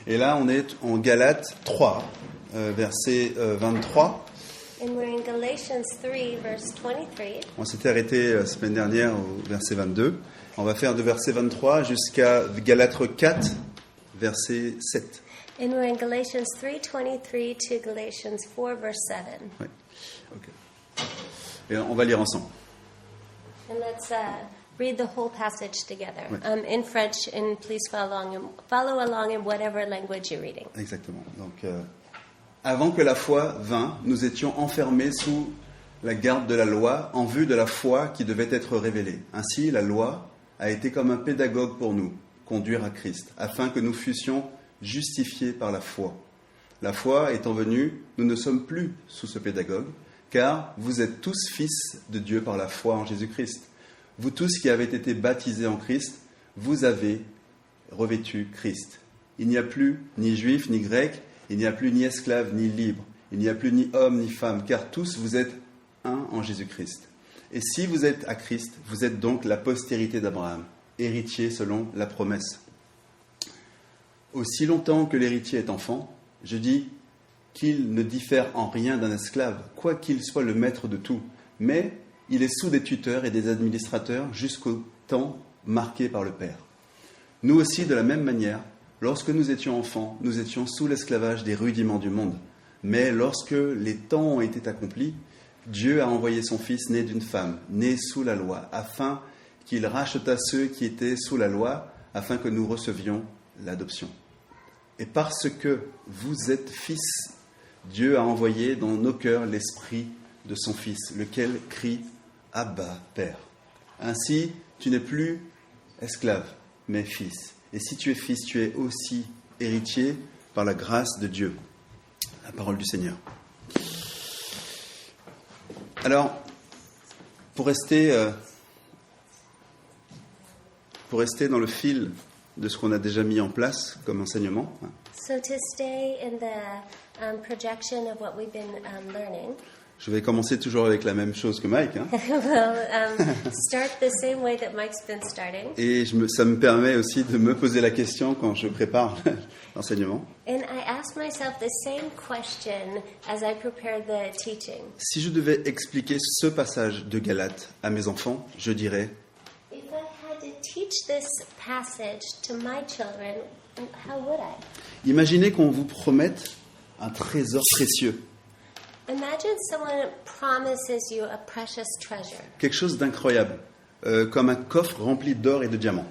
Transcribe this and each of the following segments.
Et là, on est en Galates 3, verset 23. And we're in Galatians 3, verse 23. On s'était arrêté la semaine dernière au verset 22. On va faire de verset 23 jusqu'à Galates 4, verset 7. And we're in Galatians 3:23 to Galatians 4, verse 7. Oui. Ok. Et on va lire ensemble. And let's read the whole passage together Oui. in French, and please follow along in whatever language you're reading. Exactement. Donc, avant que la foi vînt, nous étions enfermés sous la garde de la loi en vue de la foi qui devait être révélée. Ainsi, la loi a été comme un pédagogue pour nous, conduire à Christ, afin que nous fussions justifiés par la foi. La foi étant venue, nous ne sommes plus sous ce pédagogue, car vous êtes tous fils de Dieu par la foi en Jésus-Christ. Vous tous qui avez été baptisés en Christ, vous avez revêtu Christ. Il n'y a plus ni juif ni grec, il n'y a plus ni esclave ni libre, il n'y a plus ni homme ni femme, car tous vous êtes un en Jésus-Christ. Et si vous êtes à Christ, vous êtes donc la postérité d'Abraham, héritier selon la promesse. Aussi longtemps que l'héritier est enfant, je dis qu'il ne diffère en rien d'un esclave, quoiqu'il soit le maître de tout, mais il est sous des tuteurs et des administrateurs jusqu'au temps marqué par le Père. Nous aussi, de la même manière, lorsque nous étions enfants, nous étions sous l'esclavage des rudiments du monde. Mais lorsque les temps ont été accomplis, Dieu a envoyé son Fils né d'une femme, né sous la loi, afin qu'il rachetât ceux qui étaient sous la loi, afin que nous recevions l'adoption. Et parce que vous êtes fils, Dieu a envoyé dans nos cœurs l'esprit de son Fils, lequel crie « Abba, Père ». Ainsi, tu n'es plus esclave, mais fils. Et si tu es fils, tu es aussi héritier par la grâce de Dieu. La parole du Seigneur. Alors, pour rester dans le fil de ce qu'on a déjà mis en place comme enseignement, So to stay in the projection of what we've been learning, je vais commencer toujours avec la même chose que Mike. we'll start the same way that Mike's been starting. Et ça me permet aussi de me poser la question quand je prépare l'enseignement. And I ask myself the same question as I prepare the teaching. Si je devais expliquer ce passage de Galates à mes enfants, je dirais: If I had to teach this passage to my children, how would I? Imaginez qu'on vous promette un trésor précieux, Imagine someone promises you a precious treasure, quelque chose d'incroyable, comme un coffre rempli d'or et de diamants.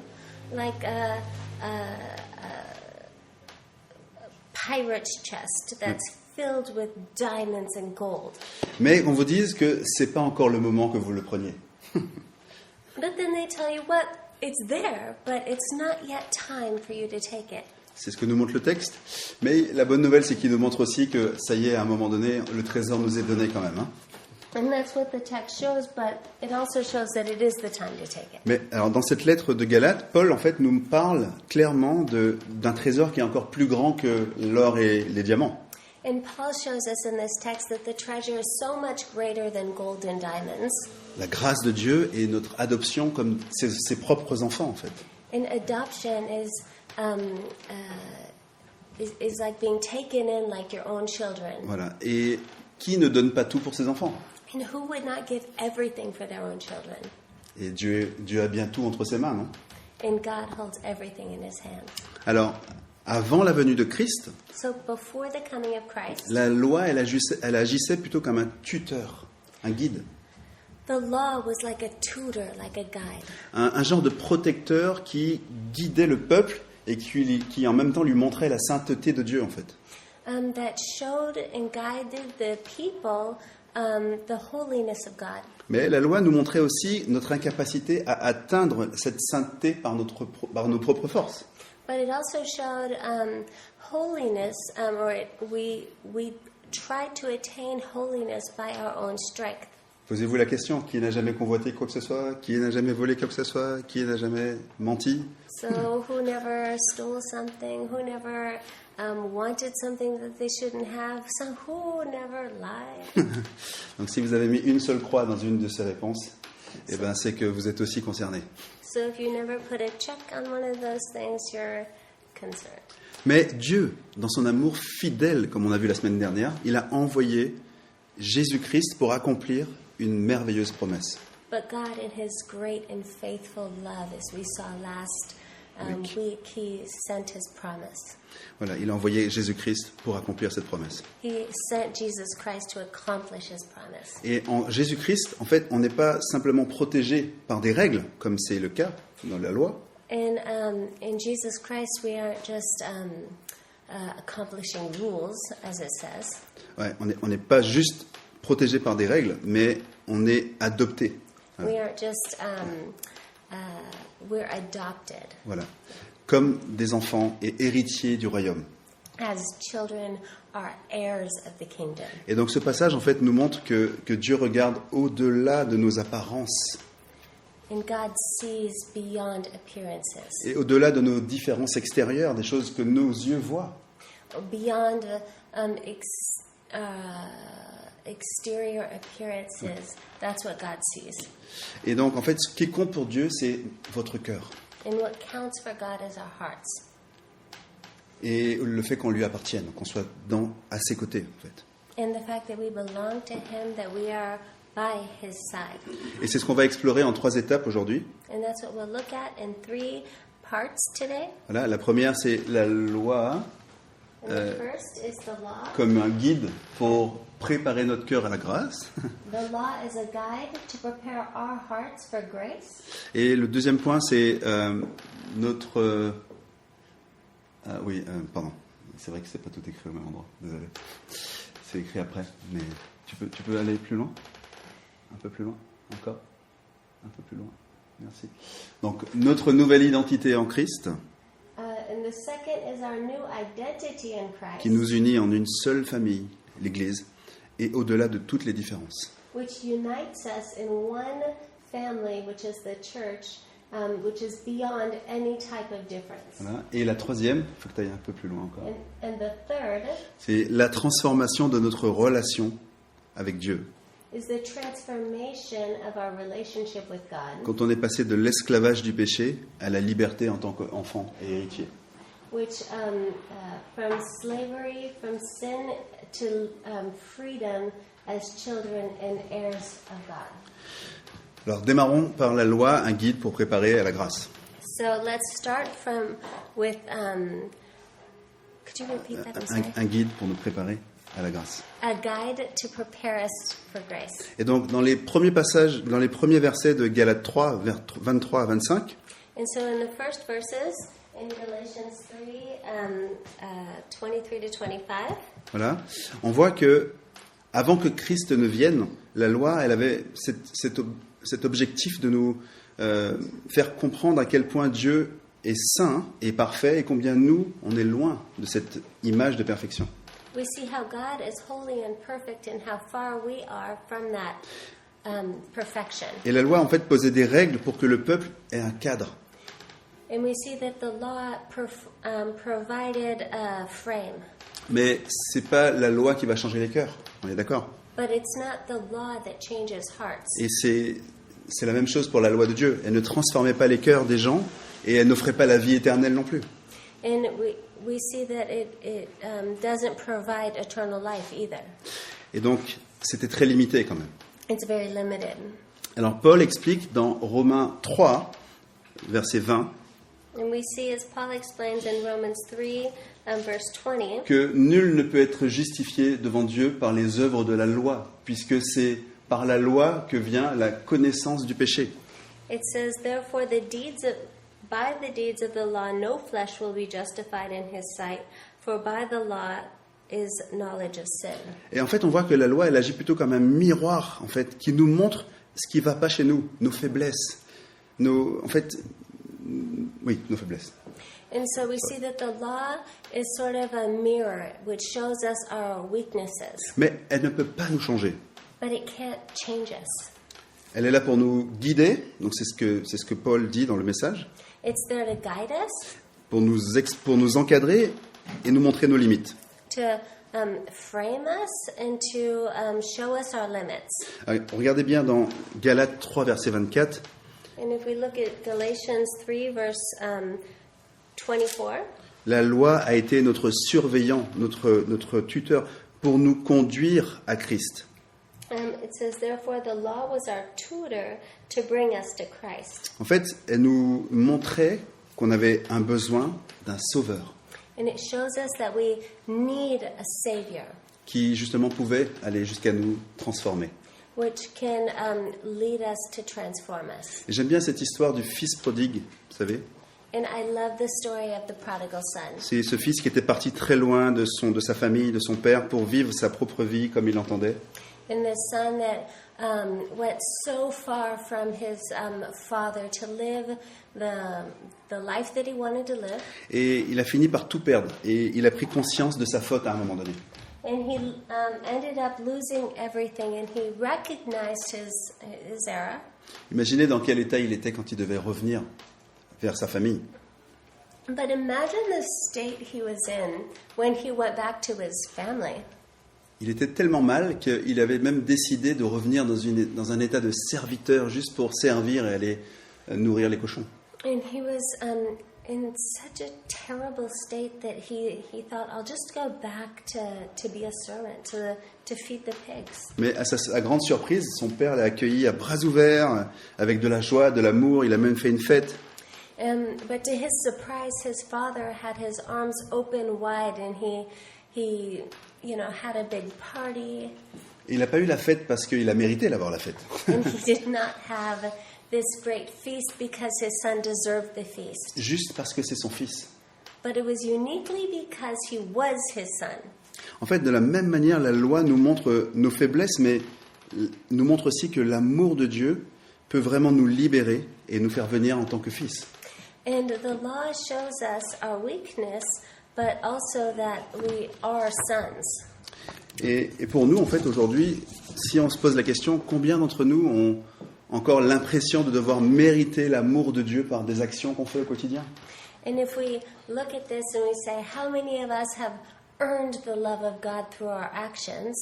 like a pirate's chest that's filled with diamonds and gold. Mais on vous dise que c'est pas encore le moment que vous le preniez. But then they tell you, what? It's there, but it's not yet time for you to take it. C'est ce que nous montre le texte. Mais la bonne nouvelle, c'est qu'il nous montre aussi que, ça y est, à un moment donné, le trésor nous est donné quand même. And that's what the text shows, but it also shows that it is the time to take it. Mais alors, dans cette lettre de Galates, Paul, en fait, nous parle clairement d'un trésor qui est encore plus grand que l'or et les diamants. And Paul shows us in this text that the treasure is so much greater than gold and diamonds. La grâce de Dieu et notre adoption comme ses propres enfants, en fait. And adoption is like being taken in like your own children. Voilà. Et qui ne donne pas tout pour ses enfants? And who would not give everything for their own children? Et Dieu a bien tout entre ses mains, non? And God holds everything in his hands. Alors, avant la venue de Christ, So before the coming of Christ, la loi, elle agissait plutôt comme un tuteur, un guide, the law was like a tutor, like a guide. un genre de protecteur qui guidait le peuple et qui en même temps lui montrait la sainteté de Dieu, en fait. That showed and guided the people the holiness of God. Mais la loi nous montrait aussi notre incapacité à atteindre cette sainteté par nos propres forces. But it also showed holiness, we tried to attain holiness by our own strength. Posez-vous la question, qui n'a jamais convoité quoi que ce soit? Qui n'a jamais volé quoi que ce soit? Qui n'a jamais menti? So who never stole something? Who never wanted something that they shouldn't have? So who never lied? Donc si vous avez mis une seule croix dans une de ces réponses, eh ben, c'est que vous êtes aussi concerné. So if you never put a check on one of those things, you're concerned. Mais Dieu, dans son amour fidèle, comme on a vu la semaine dernière, il a envoyé Jésus-Christ pour accomplir une merveilleuse promesse. But God, in His great and faithful love, as we saw last week, He sent His promise. Voilà, il a envoyé Jésus-Christ pour accomplir cette promesse. He sent Jesus Christ to accomplish His promise. Et en Jésus-Christ, en fait, on n'est pas simplement protégé par des règles, comme c'est le cas dans la loi. And in Jesus Christ, we aren't just accomplishing rules, as it says. Ouais, on n'est pas juste protégé par des règles, mais on est adopté. We aren't just, we're adopted Voilà, comme des enfants et héritiers du royaume. as children, are heirs of the kingdom. Et donc ce passage, en fait, nous montre que Dieu regarde au-delà de nos apparences And God sees beyond appearances, et au-delà de nos différences extérieures, des choses que nos yeux voient. beyond exterior appearances. That's what God sees. Et donc, en fait, ce qui compte pour Dieu, c'est votre cœur. And what counts for God is our hearts. Et le fait qu'on lui appartienne, qu'on soit à ses côtés, en fait. And the fact that we belong to Him, that we are by His side. Et c'est ce qu'on va explorer en 3 étapes aujourd'hui. And that's what we'll look at in 3 parts today. Voilà, la première, c'est la loi And the first is the law. comme un guide pour préparer notre cœur à la grâce. The law is a guide to prepare our hearts for grace. Et le deuxième point, c'est pardon. C'est vrai que c'est pas tout écrit au même endroit. Désolé. C'est écrit après. Mais tu peux aller plus loin? Un peu plus loin? Encore? Un peu plus loin. Merci. Donc, notre nouvelle identité en Christ, And the second is our new identity in Christ, qui nous unit en une seule famille, l'Église, et au-delà de toutes les différences. which unites us in one family, which is the church, which is beyond any type of difference. Voilà. Et la troisième, il faut que tu ailles un peu plus loin encore, And the third c'est la transformation de notre relation avec Dieu. is the transformation of our relationship with God, Quand on est passé de l'esclavage du péché à la liberté en tant qu'enfant et héritier. which from slavery, from sin to freedom as children and heirs of God. Alors démarrons par la loi, un guide pour préparer à la grâce. So let's start with. Could you repeat that? I'm sorry. Un guide pour nous préparer à la grâce. A guide to prepare us for grace. Et donc dans les premiers passages, dans les premiers versets de Galates 3, vers 23 à 25, And so in the first verses in Galatians 3, 23 to 25, voilà, on voit que avant que Christ ne vienne, la loi, elle avait cet objectif de nous faire comprendre à quel point Dieu est saint et parfait et combien nous, on est loin de cette image de perfection. we see how God is holy and perfect and how far we are from that perfection. Et la loi, en fait, posait des règles pour que le peuple ait un cadre. And we see that the law provided a frame. Mais c'est pas la loi qui va changer les cœurs, on est d'accord. But it's not the law that changes hearts. Et c'est la même chose pour la loi de Dieu. Elle ne transformait pas les cœurs des gens et elle n'offrait pas la vie éternelle non plus. And we see that it doesn't provide eternal life either. Et donc, c'était très limité quand même. It's very limited. Alors, Paul explique dans Romains 3, verset 20, And we see, as Paul explains in Romans 3, verse 20, que nul ne peut être justifié devant Dieu par les œuvres de la loi, puisque c'est par la loi que vient la connaissance du péché. it says, "Therefore, by the deeds of the law, no flesh will be justified in his sight, for by the law is knowledge of sin." Et en fait, on voit que la loi, elle agit plutôt comme un miroir, en fait, qui nous montre ce qui ne va pas chez nous, nos faiblesses, nos faiblesses. And so we see that the law is sort of a mirror which shows us our weaknesses, Mais elle ne peut pas nous changer. but it can't change us. Elle est là pour nous guider, donc c'est ce que Paul dit dans le message, It's there to guide us, pour nous encadrer et nous montrer nos limites. to frame us, and to show us our limits. Regardez bien dans Galates 3, verset 24, And if we look at Galatians 3, verse 24, La loi a été notre surveillant, notre tuteur pour nous conduire à Christ. It says, therefore, the law was our tutor to bring us to Christ. En fait, elle nous montrait qu'on avait un besoin d'un sauveur And it shows us that we need a Savior, qui justement pouvait aller jusqu'à nous transformer. which can lead us to transform us. Et j'aime bien cette histoire du fils prodigue, vous savez. And I love the story of the prodigal son. C'est ce fils qui était parti très loin de sa famille, de son père, pour vivre sa propre vie comme il l'entendait. And the son that went so far from his father to live the life that he wanted to live. Et il a fini par tout perdre. Et il a pris conscience de sa faute à un moment donné. And he ended up losing everything, and he recognized his error. Imaginez dans quel état il était quand il devait revenir vers sa famille. But imagine the state he was in when he went back to his family. Il était tellement mal qu'il avait même décidé de revenir dans un état de serviteur juste pour servir et aller nourrir les cochons. And he was in such a terrible state that he thought, I'll just go back to be a servant, to feed the pigs. Mais à sa grande surprise, son père l'a accueilli à bras ouverts, avec de la joie, de l'amour. Il a même fait une fête. But to his surprise, his father had his arms open wide, and he had a big party. Et il n'a pas eu la fête parce qu'il a mérité d'avoir la fête. And he did not have this great feast because his son deserved the feast. Juste parce que c'est son fils. But it was uniquely because he was his son. En fait, de la même manière, la loi nous montre nos faiblesses, mais nous montre aussi que l'amour de Dieu peut vraiment nous libérer et nous faire venir en tant que fils. And the law shows us our weakness, but also that we are sons. Et pour nous, en fait, aujourd'hui, si on se pose la question, combien d'entre nous ont encore l'impression de devoir mériter l'amour de Dieu par des actions qu'on fait au quotidien? And if we look at this and we say, how many of us have earned the love of God through our actions?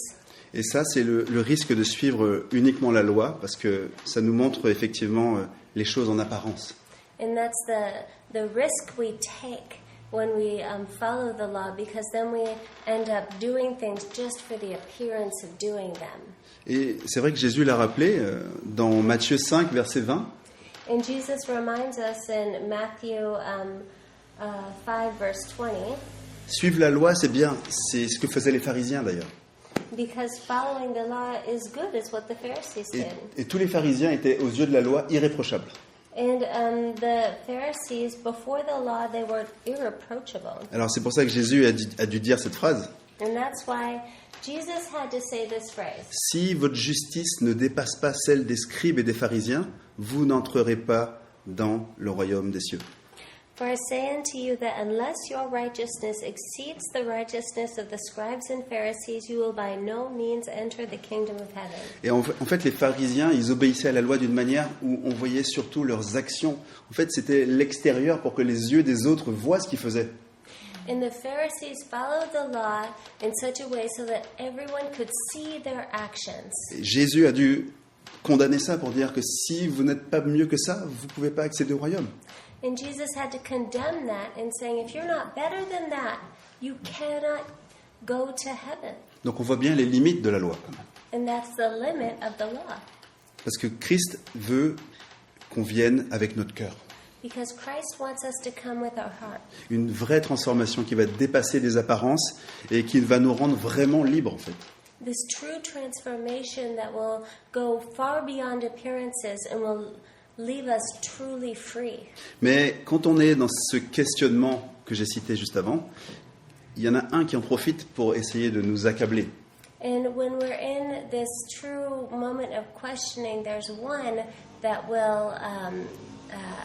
Et ça, c'est le risque de suivre uniquement la loi, parce que ça nous montre effectivement les choses en apparence. And that's the risk we take when we follow the law, because then we end up doing things just for the appearance of doing them. Et c'est vrai que Jésus l'a rappelé dans Matthieu 5, verset 20. And Jesus reminds us in Matthew 5, verse 20, Suivre la loi, c'est bien. C'est ce que faisaient les pharisiens d'ailleurs. because following the law is good, is what the Pharisees did. Et tous les pharisiens étaient aux yeux de la loi irréprochables. And the Pharisees, before the law, they were irreproachable. Alors c'est pour ça que Jésus a dû dire cette phrase. And that's why Jesus had to say this phrase. Si votre justice ne dépasse pas celle des scribes et des pharisiens, vous n'entrerez pas dans le royaume des cieux. For I say unto you that unless your righteousness exceeds the righteousness of the scribes and Pharisees, you will by no means enter the kingdom of heaven. Et en fait, les pharisiens, ils obéissaient à la loi d'une manière où on voyait surtout leurs actions. En fait, c'était l'extérieur pour que les yeux des autres voient ce qu'ils faisaient. And the Pharisees followed the law in such a way so that everyone could see their actions. Et Jésus a dû condamner ça pour dire que si vous n'êtes pas mieux que ça, vous ne pouvez pas accéder au royaume. And Jesus had to condemn that and saying, if you're not better than that, you cannot go to heaven. Donc on voit bien les limites de la loi. And that's the limit of the law. Parce que Christ veut qu'on vienne avec notre cœur. Because Christ wants us to come with our heart. Une vraie transformation qui va dépasser les apparences et qui va nous rendre vraiment libres en fait. This true transformation that will go far beyond appearances and will leave us truly free. Mais quand on est dans ce questionnement que j'ai cité juste avant, il y en a un qui en profite pour essayer de nous accabler. And when we're in this true moment of questioning, there's one that will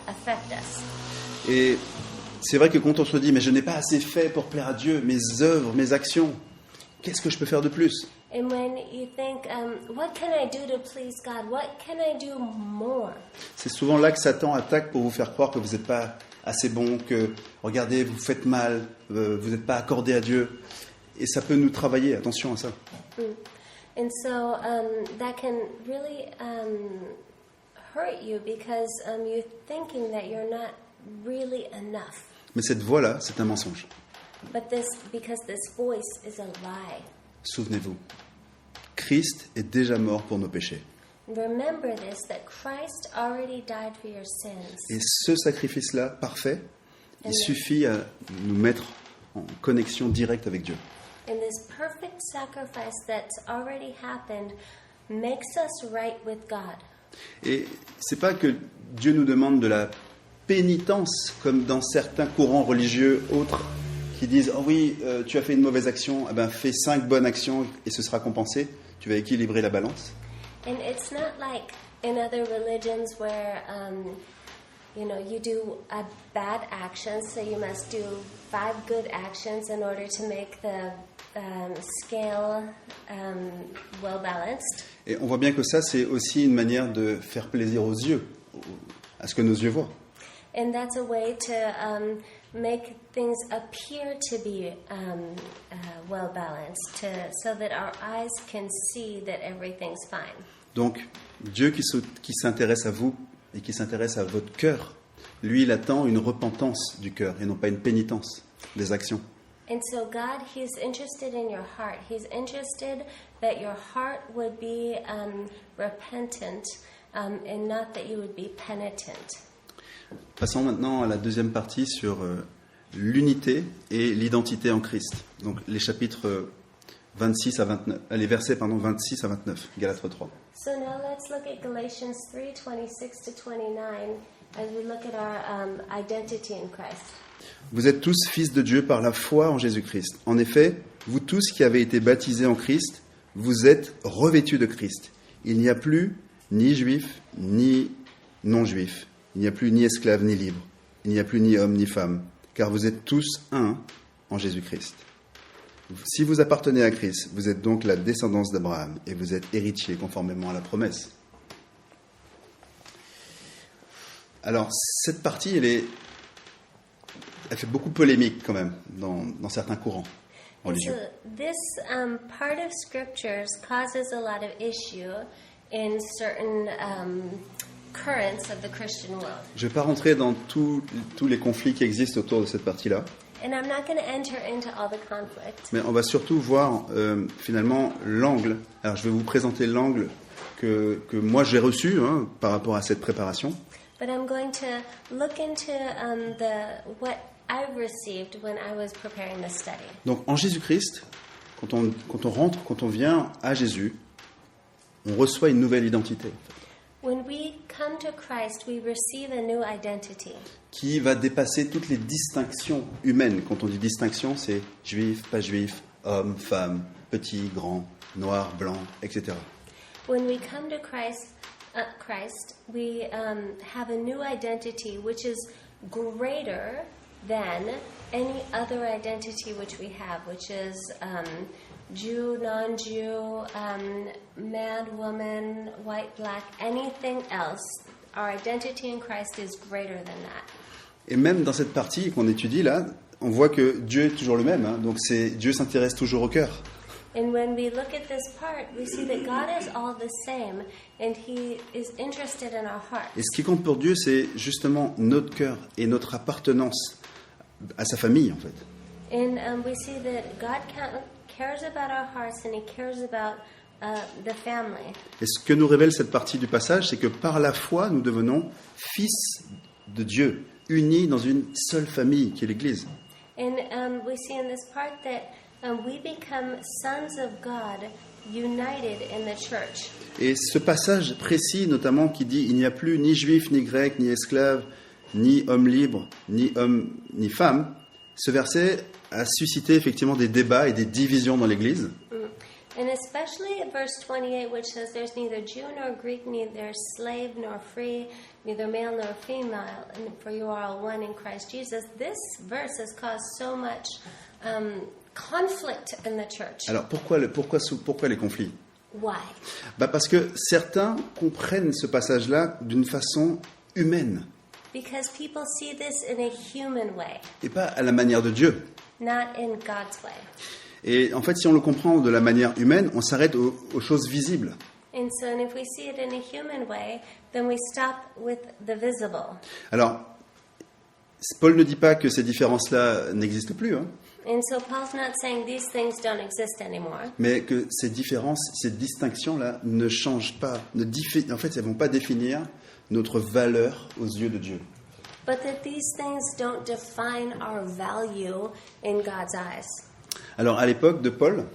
affect us. Et c'est vrai que quand on se dit, mais je n'ai pas assez fait pour plaire à Dieu, mes œuvres, mes actions, qu'est-ce que je peux faire de plus? And when you think, what can I do to please God? What can I do more? C'est souvent là que Satan attaque pour vous faire croire que vous n'êtes pas assez bon, que, regardez, vous faites mal, vous n'êtes pas accordé à Dieu. Et ça peut nous travailler, attention à ça. And so that can really hurt you because you're thinking that you're not really enough. Mais cette voix-là, c'est un mensonge. Because this voice is a lie. Souvenez-vous, Christ est déjà mort pour nos péchés. Remember this, that Christ already died for your sins. Et ce sacrifice-là, parfait, il suffit à nous mettre en connexion directe avec Dieu. And this perfect sacrifice that's already happened makes us right with God. Et c'est pas que Dieu nous demande de la pénitence, comme dans certains courants religieux autres qui disent « Oh oui, tu as fait une mauvaise action, eh ben, fais 5 bonnes actions et ce sera compensé, tu vas équilibrer la balance. » And it's not like in other religions where, you do a bad action, so you must do 5 good actions in order to make the scale well balanced. Et on voit bien que ça, c'est aussi une manière de faire plaisir aux yeux, à ce que nos yeux voient. And that's a way to make things appear to be well balanced, so that our eyes can see that everything's fine. Donc, Dieu qui s'intéresse à vous et qui s'intéresse à votre cœur, lui, il attend une repentance du cœur et non pas une pénitence des actions. And so God, He's interested in your heart. He's interested that your heart would be repentant and not that you would be penitent. Passons maintenant à la deuxième partie sur l'unité et l'identité en Christ. Donc les chapitres 26 à 29, les versets 26 à 29, Galates 3. So now let's look at Galatians 3:26 to 29 as we look at our identity in Christ. Vous êtes tous fils de Dieu par la foi en Jésus-Christ. En effet, vous tous qui avez été baptisés en Christ, vous êtes revêtus de Christ. Il n'y a plus ni juif ni non-juif. Il n'y a plus ni esclave ni libre. Il n'y a plus ni homme ni femme, car vous êtes tous un en Jésus-Christ. Si vous appartenez à Christ, vous êtes donc la descendance d'Abraham et vous êtes héritiers conformément à la promesse. Alors, cette partie, elle fait beaucoup polémique quand même dans certains courants religieux. So this part of scriptures causes a lot of issue in certain currents of the Christian world. Je ne vais pas rentrer dans tous les conflits qui existent autour de cette partie-là. And I'm not going to enter into all the conflict. Mais on va surtout voir finalement l'angle. Alors je vais vous présenter l'angle que moi j'ai reçu par rapport à cette préparation. But I'm going to look into what I received when I was preparing this study. Donc en Jésus-Christ, quand on vient à Jésus, on reçoit une nouvelle identité. When we come to Christ, we receive a new identity. Qui va dépasser toutes les distinctions humaines. Quand on dit distinction, c'est juif, pas juif, homme, femme, petit, grand, noir, blanc, etc. When we come to Christ, we have a new identity which is greater than any other identity which we have, which is Jew, non-Jew, man, woman, white, black, anything else. Our identity in Christ is greater than that. Et même dans cette partie qu'on étudie là, on voit que Dieu est toujours le même. Donc Dieu s'intéresse toujours au cœur. And when we look at this part, we see that God is all the same, and He is interested in our hearts. Et ce qui compte pour Dieu, c'est justement notre cœur et notre appartenance à sa famille, en fait. And we see that God cares about our hearts, and He cares about the family. Et ce que nous révèle cette partie du passage, c'est que par la foi, nous devenons fils de Dieu, unis dans une seule famille, qui est l'Église. And we see in this part that we become sons of God, united in the church. Et ce passage précis, notamment, qui dit « Il n'y a plus ni juif, ni grec, ni esclave, ni homme libre, ni homme, ni femme », ce verset a suscité effectivement des débats et des divisions dans l'Église. And especially at verse 28, which says, "There's neither Jew nor Greek, neither slave nor free, neither male nor female, for you are all one in Christ Jesus." This verse has caused so much conflict in the church. Alors pourquoi les conflits? Why? Parce que certains comprennent ce passage-là d'une façon humaine. Because people see this in a human way. Et pas à la manière de Dieu. Not in God's way. Et en fait, si on le comprend de la manière humaine, on s'arrête aux choses visibles. And so, if we see it in a human way, then we stop with the visible. Alors, Paul ne dit pas que ces différences-là n'existent plus, hein, And so Paul's not saying these things don't exist anymore, mais que ces différences, ces distinctions-là ne changent pas, en fait, elles ne vont pas définir notre valeur aux yeux de Dieu. but that these things don't define our value in God's eyes. Alors, à l'époque de Paul,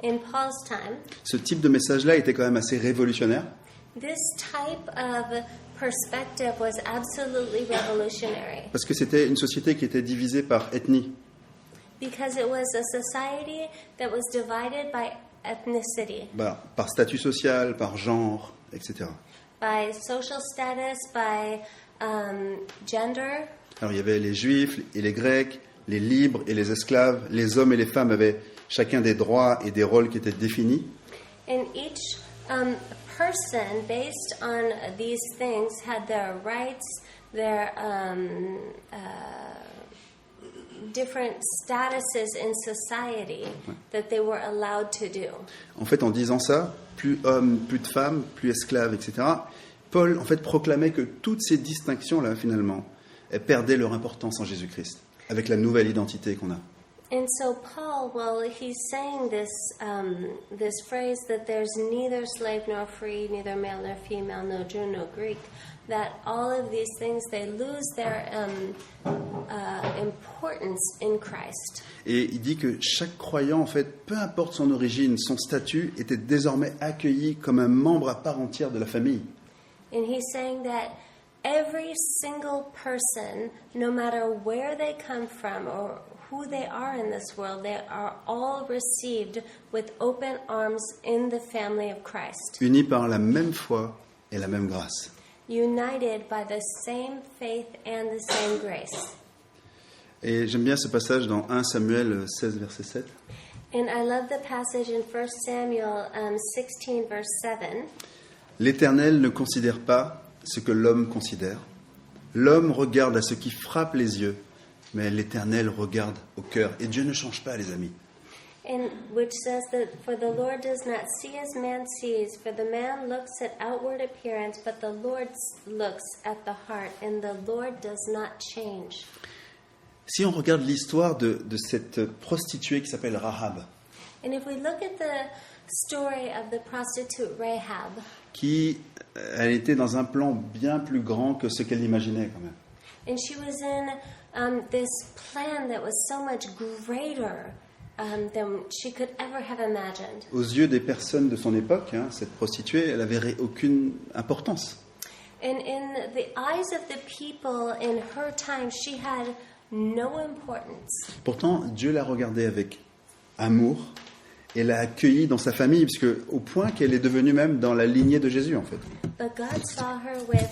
In Paul's time, ce type de message-là était quand même assez révolutionnaire, this type of perspective was absolutely revolutionary parce que c'était une société qui était divisée par ethnie. because it was a society that was divided by ethnicity, Par statut social, par genre, etc. by social status, by gender. Alors il y avait les juifs et les grecs, les libres et les esclaves, les hommes et les femmes avaient chacun des droits et des rôles qui étaient définis. And each person, based on these things, had their rights, their different statuses in society that they were allowed to do. En fait, en disant ça, plus hommes, plus de femmes, plus esclaves, etc., Paul, en fait, proclamait que toutes ces distinctions-là, finalement, elles perdaient leur importance en Jésus-Christ, avec la nouvelle identité qu'on a. And so Paul, well, he's saying this phrase that there's neither slave nor free, neither male nor female, no Jew, no Greek, that all of these things, they lose their importance in Christ. Et il dit que chaque croyant, en fait, peu importe son origine, son statut, était désormais accueilli comme un membre à part entière de la famille. And he's saying that every single person, no matter where they come from or who they are in this world, they are all received with open arms in the family of Christ, Unis par la même foi et la même grâce. united by the same faith and the same grace. Et j'aime bien ce passage dans 1 Samuel 16, verset 7. And I love the passage in 1 Samuel 16, verse 7. L'Éternel ne considère pas ce que l'homme considère. L'homme regarde à ce qui frappe les yeux, mais l'Éternel regarde au cœur. Et Dieu ne change pas, les amis. And which says that, for the Lord does not see as man sees, for the man looks at outward appearance, but the Lord looks at the heart, and the Lord does not change. Si on regarde l'histoire de cette prostituée qui s'appelle Rahab, And if we look at the story of the prostitute Rahab, qui elle était dans un plan bien plus grand que ce qu'elle imaginait quand même. and she was in this plan that was so much greater than she could ever have imagined. Aux yeux des personnes de son époque, cette prostituée, elle n'avait aucune importance. And in the eyes of the people in her time, she had no importance. Pourtant, Dieu l'a regardée avec amour et l'a accueillie dans sa famille, puisque, au point qu'elle est devenue même dans la lignée de Jésus, en fait. But God saw her with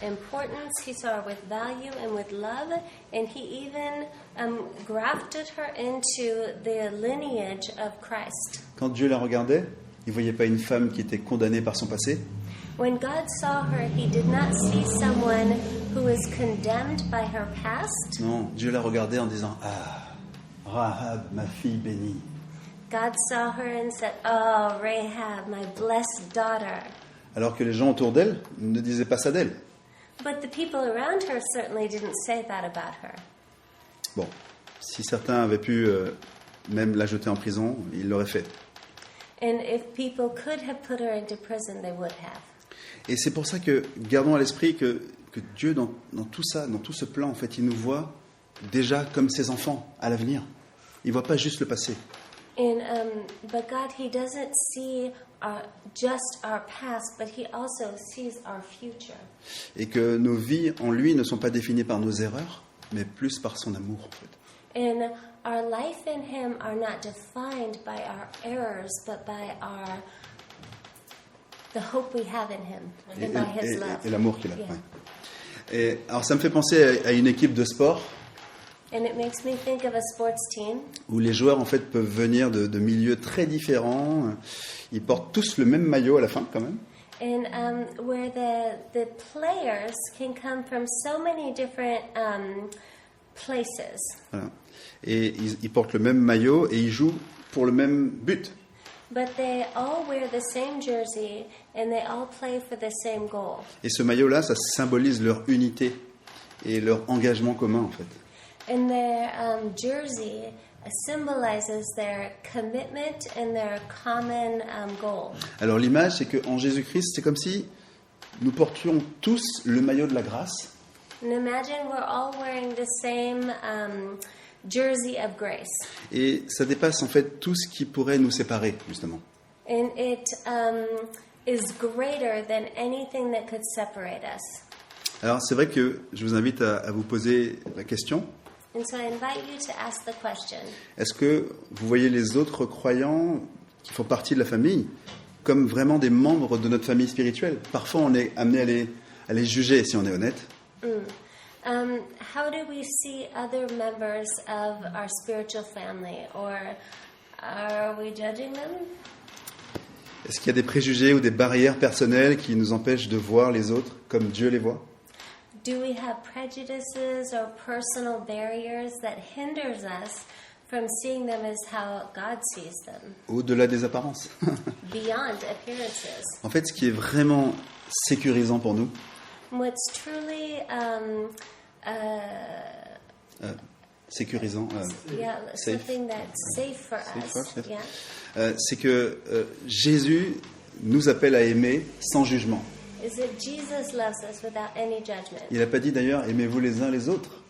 importance, He saw her with value and with love, and He even grafted her into the lineage of Christ. Quand Dieu la regardait, il ne voyait pas une femme qui était condamnée par son passé, When God saw her, He did not see someone who was condemned by her past. non, Dieu la regardait en disant « Ah, Rahab, ma fille bénie ». God saw her and said, "Oh, Rahab, my blessed daughter." Alors que les gens autour d'elle ne disaient pas ça d'elle. But the people around her certainly didn't say that about her. Bon, si certains avaient pu même la jeter en prison, ils l'auraient fait. And if people could have put her into prison, they would have. Et c'est pour ça que gardons à l'esprit que Dieu, dans tout ça, dans tout ce plan, en fait, il nous voit déjà comme ses enfants à l'avenir. Il ne voit pas juste le passé. But God, He doesn't see just our past, but He also sees our future. Et que nos vies en lui ne sont pas définies par nos erreurs, mais plus par son amour, en fait. And our life in Him are not defined by our errors, but by the hope we have in Him and by His love. Et l'amour qu'il a. Yeah. Ouais. Et alors ça me fait penser à une équipe de sport And it makes me think of a sports team où les joueurs en fait peuvent venir de milieux très différents. Ils portent tous le même maillot à la fin quand même. and where the players can come from so many different places. Voilà. Et ils portent le même maillot et ils jouent pour le même but. But they all wear the same jersey and they all play for the same goal. Et ce maillot-là, ça symbolise leur unité et leur engagement commun en fait. And their jersey symbolizes their commitment and their common goal. Alors l'image, c'est qu'en Jésus-Christ, c'est comme si nous portions tous le maillot de la grâce. And imagine we're all wearing the same jersey of grace. Et ça dépasse en fait tout ce qui pourrait nous séparer, justement. And it is greater than anything that could separate us. Alors c'est vrai que je vous invite à vous poser la question. And so I invite you to ask the question. Est-ce que vous voyez les autres croyants qui font partie de la famille comme vraiment des membres de notre famille spirituelle? Parfois on est amené à les juger si on est honnête. How do we see other members of our spiritual family, or are we judging them? Est-ce qu'il y a des préjugés ou des barrières personnelles qui nous empêchent de voir les autres comme Dieu les voit? Do we have prejudices or personal barriers that hinders us from seeing them as how God sees them, Au-delà des apparences. beyond appearances? En fait, ce qui est vraiment sécurisant pour nous, What's truly sécurisant, safe. something that's safe for us. Safe, Yeah. c'est que Jésus nous appelle à aimer sans jugement. Is that Jesus loves us without any judgment. Il n'a pas dit d'ailleurs, aimez-vous les uns les autres,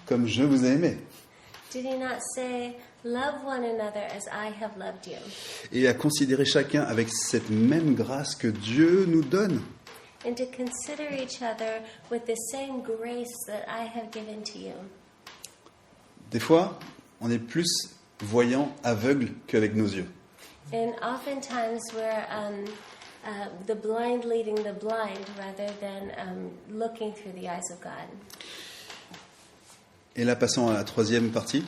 comme je vous ai aimé. Did he not say, love one another as I have loved you? Et à considérer chacun avec cette même grâce que Dieu nous donne. And to consider each other with the same grace that I have given to you. Des fois, on est plus voyant, aveugle qu'avec nos yeux. And oftentimes we're the blind leading the blind rather than looking through the eyes of God. Et là, passons à la troisième partie,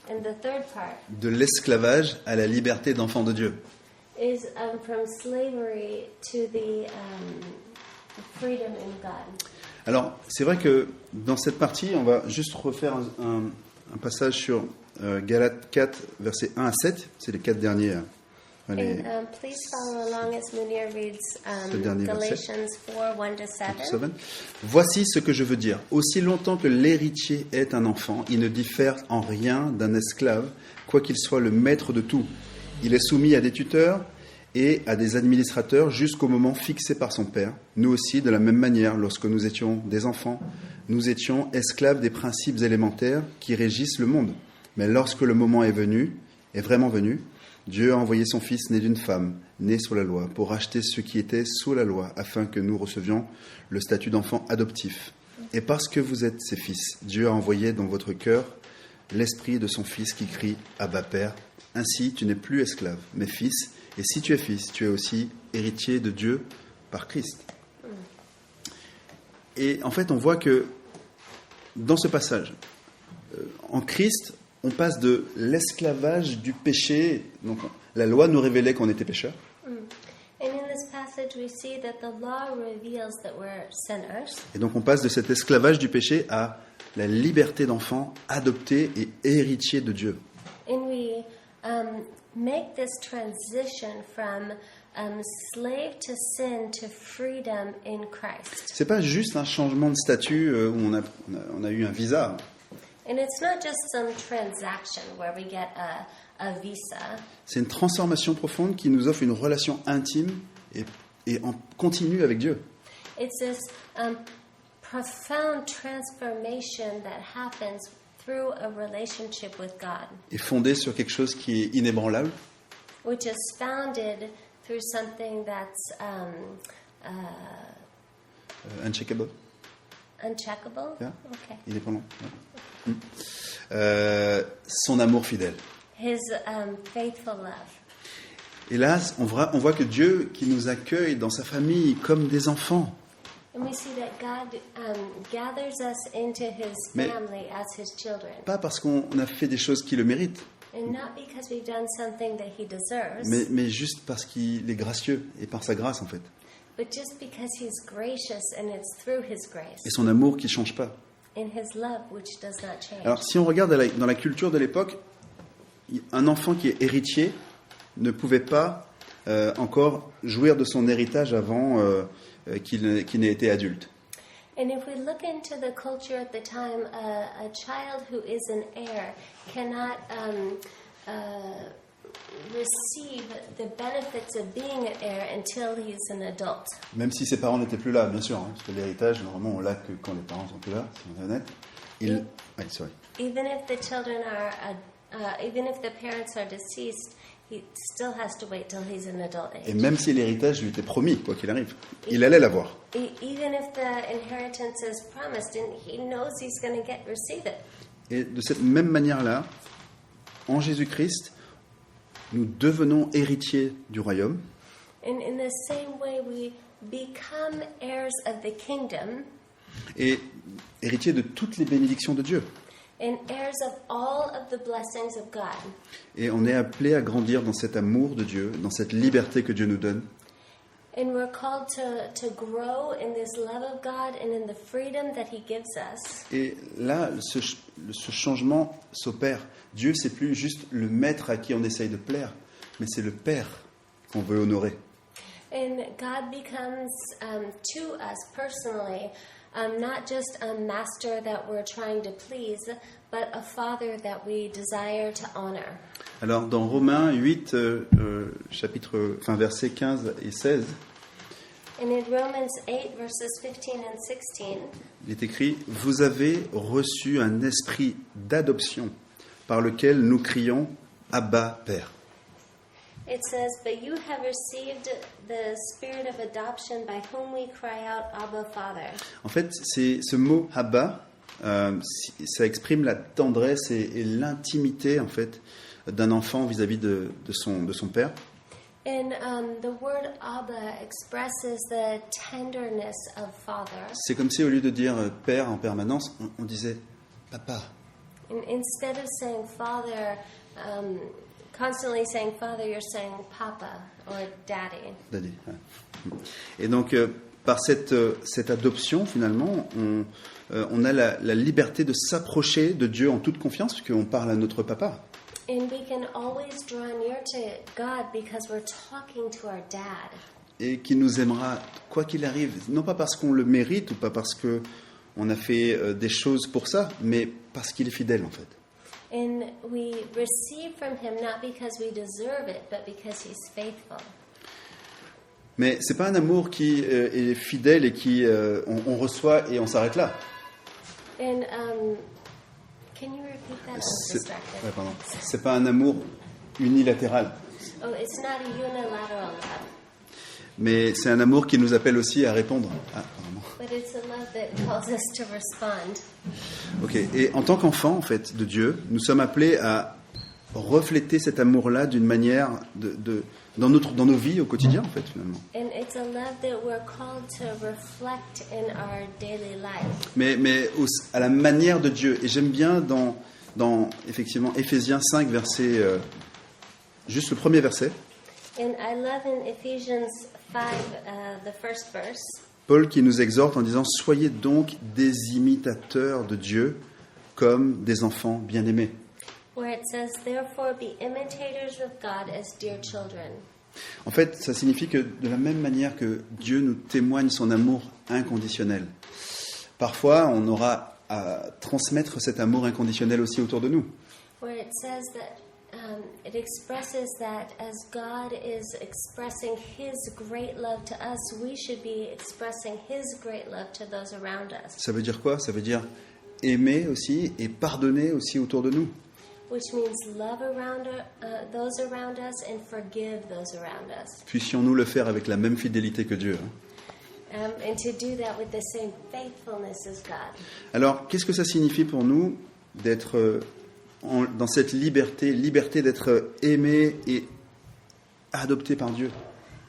And the third part de l'esclavage à la liberté d'enfant de Dieu. is from slavery to the freedom in God. Alors, c'est vrai que dans cette partie, on va juste refaire un passage sur Galates 4, versets 1 à 7. C'est les 4 derniers. And please follow along as Munir reads Ce dernier verset. Galatians 4, 1 to 7. Voici ce que je veux dire. Aussi longtemps que l'héritier est un enfant, il ne diffère en rien d'un esclave, quoiqu'il soit le maître de tout. Il est soumis à des tuteurs et à des administrateurs jusqu'au moment fixé par son père. Nous aussi, de la même manière, lorsque nous étions des enfants, nous étions esclaves des principes élémentaires qui régissent le monde. Mais lorsque le moment est vraiment venu, Dieu a envoyé son Fils né d'une femme, né sous la loi, pour racheter ceux qui étaient sous la loi, afin que nous recevions le statut d'enfant adoptif. Et parce que vous êtes ses fils, Dieu a envoyé dans votre cœur l'esprit de son Fils qui crie « Abba, Père ». Ainsi, tu n'es plus esclave, mais fils, et si tu es fils, tu es aussi héritier de Dieu par Christ. Et en fait, on voit que dans ce passage, en Christ, on passe de l'esclavage du péché. Donc, la loi nous révélait qu'on était pécheurs. And in this passage, we see that the law reveals that we're sinners. Et donc, on passe de cet esclavage du péché à la liberté d'enfant, adopté et héritier de Dieu. And we make this transition from slave to sin to freedom in Christ. C'est pas juste un changement de statut où on a eu un visa. And it's not just some transaction where we get a visa. C'est une transformation profonde qui nous offre une relation intime et en continu avec Dieu. It's this profound transformation that happens through a relationship with God, Et fondée sur quelque chose qui est inébranlable, which is founded through something that's uncheckable, uncheckable. Yeah. Okay. indépendant. Son amour fidèle. His faithful love. Et là, on voit que Dieu qui nous accueille dans sa famille comme des enfants. And we see that God gathers us into His Mais- family as His children. Pas parce qu'on a fait des choses qui le méritent, And not because we've done something that He deserves, mais juste parce qu'il est gracieux et par sa grâce en fait. but just because He's gracious and it's through His grace Et son amour qui ne change pas. and His love which does not change. Alors si on regarde dans la culture de l'époque, un enfant qui est héritier ne pouvait pas encore jouir de son héritage avant qu'il n'ait été adulte. And if we look into the culture at the time, a child who is an heir cannot receive the benefits of being an heir until he's an adult. Même si ses parents n'étaient plus là, bien sûr, hein, parce que l'héritage, normalement, on l'a que quand les parents sont plus là, si on est honnête. Even if the children even if the parents are deceased, he still has to wait till he's an adult age. Et même si l'héritage lui était promis, quoi qu'il arrive, il allait l'avoir. Even if the inheritance is promised, and he knows he's going to receive it. Et de cette même manière-là, en Jésus-Christ, nous devenons héritiers du royaume. And in the same way, we become heirs of the kingdom. Et héritiers de toutes les bénédictions de Dieu. And heirs of all of the blessings of God. Et on est appelé à grandir dans cet amour de Dieu, dans cette liberté que Dieu nous donne. And we're called to grow in this love of God and in the freedom that He gives us. Et là, ce changement s'opère. Dieu, c'est plus juste le maître à qui on essaye de plaire, mais c'est le Père qu'on veut honorer. And God becomes to us personally, not just a master that we're trying to please, but a father that we desire to honor. Alors, dans Romains 8, versets 15 et 16, And in Romans 8, verses 15 and 16, il est écrit « Vous avez reçu un esprit d'adoption par lequel nous crions « Abba, Père ». it says, "But you have received the spirit of adoption by whom we cry out, Abba, Father." En fait, c'est ce mot « Abba », ça exprime la tendresse et l'intimité en fait d'un enfant vis-à-vis de son père. And the word Abba expresses the tenderness of father. C'est comme si au lieu de dire père en permanence, on disait papa. And instead of saying father, constantly saying father, you're saying papa or daddy. Daddy, ouais. Et donc par cette adoption finalement, on a la liberté de s'approcher de Dieu en toute confiance puisqu'on parle à notre papa. And we can always draw near to God because we're talking to our dad. Et qui nous aimera quoi qu'il arrive, non pas parce qu'on le mérite ou pas parce qu'on a fait des choses pour ça, mais parce qu'il est fidèle en fait. And we receive from him not because we deserve it, but because he's faithful. Mais c'est pas un amour qui est fidèle et qui on reçoit et on s'arrête là. And can you repeat that? I was distracted. Ouais, pardon. C'est pas un amour unilatéral. Oh, it's not a unilateral love. Mais c'est un amour qui nous appelle aussi à répondre. Ah, pardon. But it's a love that calls us to respond. Ok. Et en tant qu'enfants, en fait, de Dieu, nous sommes appelés à refléter cet amour-là d'une manière dans nos vies au quotidien, en fait, finalement. And it's a love that we're called to reflect in our daily life. Mais à la manière de Dieu. Et j'aime bien dans effectivement Éphésiens 5, juste le premier verset. And I love in Ephesians 5, the first verse. Paul qui nous exhorte en disant « Soyez donc des imitateurs de Dieu comme des enfants bien-aimés. » Where it says, "Therefore be imitators of God as dear children." En fait, ça signifie que de la même manière que Dieu nous témoigne son amour inconditionnel, parfois on aura à transmettre cet amour inconditionnel aussi autour de nous. Where it says that it expresses that as God is expressing His great love to us, we should be expressing His great love to those around us. Ça veut dire quoi? Ça veut dire aimer aussi et pardonner aussi autour de nous. Which means love those around us and forgive those around us. Puissions-nous le faire avec la même fidélité que Dieu. And to do that with the same faithfulness as God. Alors, qu'est-ce que ça signifie pour nous d'être dans cette liberté d'être aimé et adopté par Dieu?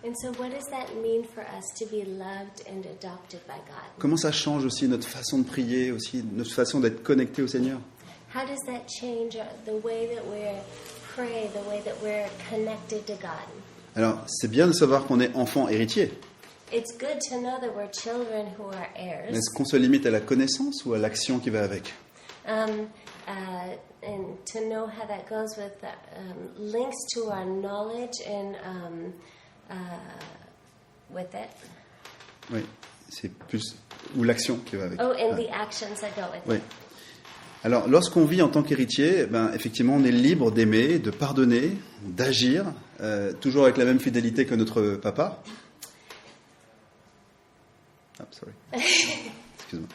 And so what does that mean for us to be loved and adopted by God? Comment ça change aussi notre façon de prier, aussi notre façon d'être connecté au Seigneur? How does that change the way that we pray, the way that we're connected to God? Alors, c'est bien de savoir qu'on est enfant héritier. It's good to know that we're children who are heirs. Mais est-ce qu'on se limite à la connaissance ou à l'action qui va avec? And to know how that goes with links to our knowledge and with it. Oui. c'est plus ou l'action qui va avec. Oh, and Ah, the actions that go with oui. it. Alors, lorsqu'on vit en tant qu'héritier, effectivement, on est libre d'aimer, de pardonner, d'agir, toujours avec la même fidélité que notre papa. Ah, sorry. Excuse-moi.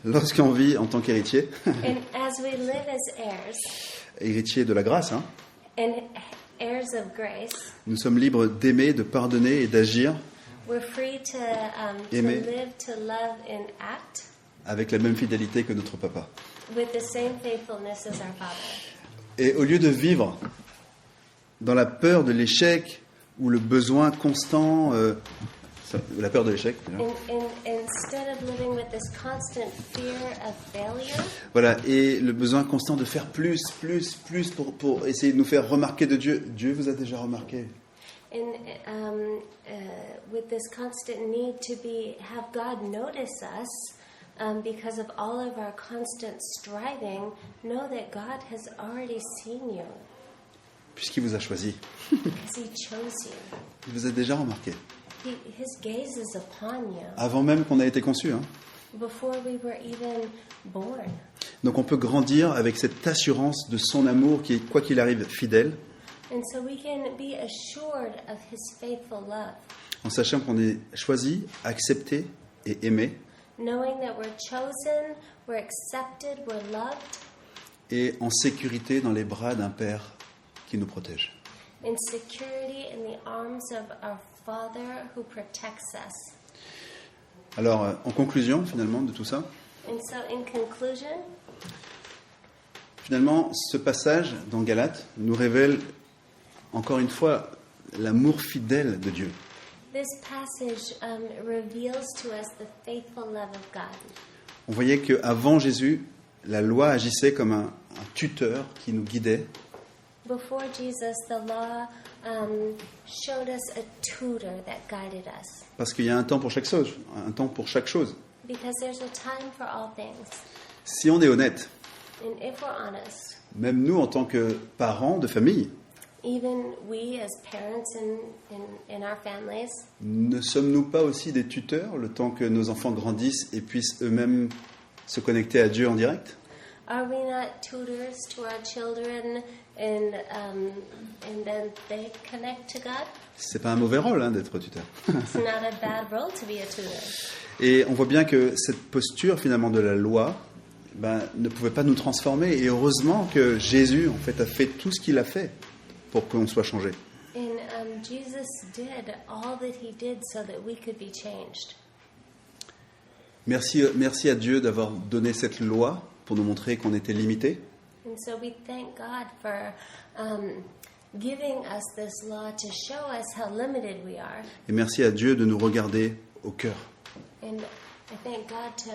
Lorsqu'on vit en tant qu'héritier, And as we live as heirs, héritier de la grâce, hein, and heirs of grace, nous sommes libres d'aimer, de pardonner et d'agir we're free to Aimer. live, to love, and act avec la même fidélité que notre papa. with the same faithfulness as our Father. Et au lieu de vivre dans la peur de l'échec ou le besoin constant, la peur de l'échec, déjà. Instead of living with this constant fear of failure, Voilà, et le besoin constant de faire plus pour essayer de nous faire remarquer de Dieu. Dieu vous a déjà remarqué. and with this constant need to have God notice us, because of all of our constant striving, know that God has already seen you Puisqu'il vous a choisi. because He chose you. Il vous a déjà remarqué. His gaze is upon you Avant même qu'on ait été conçu. Hein. before we were even born. Donc on peut grandir avec cette assurance de son amour qui est, quoi qu'il arrive, fidèle, And so we can be assured of His faithful love, en sachant qu'on est choisi, accepté et aimé, knowing that we're chosen, we're accepted, we're loved, et en sécurité dans les bras d'un Père qui nous protège. in security in the arms of our Father who protects us. Alors, en conclusion, finalement, de tout ça, And so, in conclusion, finalement, ce passage dans Galates nous révèle encore une fois l'amour fidèle de Dieu. this passage reveals to us the faithful love of God. On voyait qu'avant Jésus, la loi agissait comme un tuteur qui nous guidait, Before Jesus, the law showed us a tutor that guided us. parce qu'il y a un temps pour chaque chose, un temps pour chaque chose. Because there's a time for all things. Si on est honnête, And if we're honest, même nous en tant que parents de famille, even we as parents in our families, ne sommes-nous pas aussi des tuteurs le temps que nos enfants grandissent et puissent eux-mêmes se connecter à Dieu en direct? are we not tutors to our children and then they connect to God? C'est pas un mauvais rôle hein, d'être tuteur. It's not a bad role to be a tutor. Et on voit bien que cette posture finalement de la loi ne pouvait pas nous transformer. Et heureusement que Jésus en fait a fait tout ce qu'il a fait pour qu'on soit changé. And Jesus did all that He did so that we could be changed. Merci à Dieu d'avoir donné cette loi pour nous montrer qu'on était limité. And so we thank God for giving us this law to show us how limited we are. Et merci à Dieu de nous regarder au cœur. And I thank God to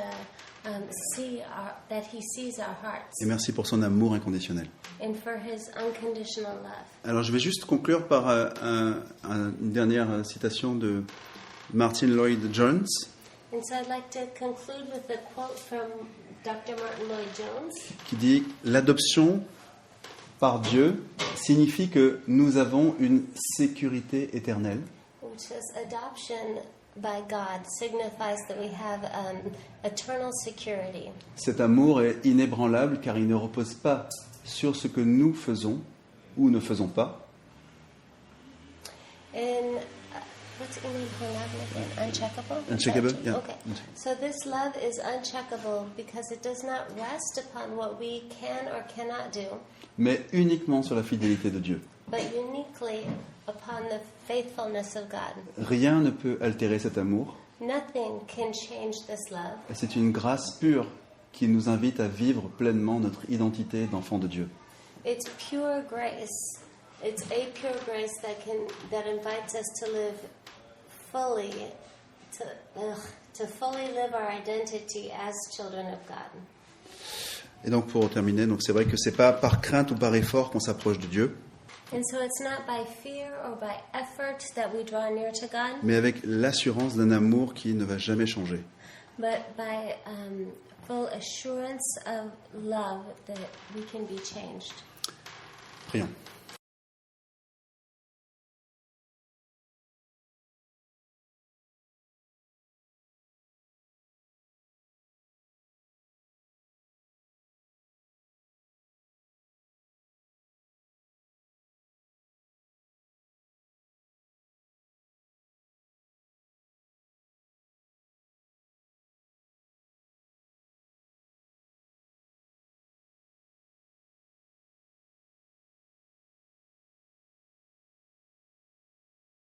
that He sees our hearts Et merci pour son amour inconditionnel. and for His unconditional love. Alors je vais juste conclure par une dernière citation de Martin Lloyd-Jones And so I'd like to conclude with a quote from Dr. Martin Lloyd-Jones. qui dit « L'adoption par Dieu signifie que nous avons une sécurité éternelle. Which says, adoption by God signifies that we have eternal security. Cet amour est inébranlable car il ne repose pas sur ce que nous faisons ou ne faisons pas, And what's inébranlable again? Uncheckable? Uncheckable, yeah. Okay. So this love is uncheckable because it does not rest upon what we can or cannot do, mais uniquement sur la fidélité de Dieu. but uniquely upon the faithfulness of God. Rien ne peut altérer cet amour Nothing can change this love. et c'est une grâce pure qui nous invite à vivre pleinement notre identité d'enfant de Dieu. It's pure grace. It's a pure grace that invites us to live fully, to fully live our identity as children of God. Et donc pour terminer, donc c'est vrai que c'est pas par crainte ou par effort qu'on s'approche de Dieu, And so it's not by fear or by effort that we draw near to God, mais avec l'assurance d'un amour qui ne va jamais changer. but by full assurance of love that we can be changed. Prions.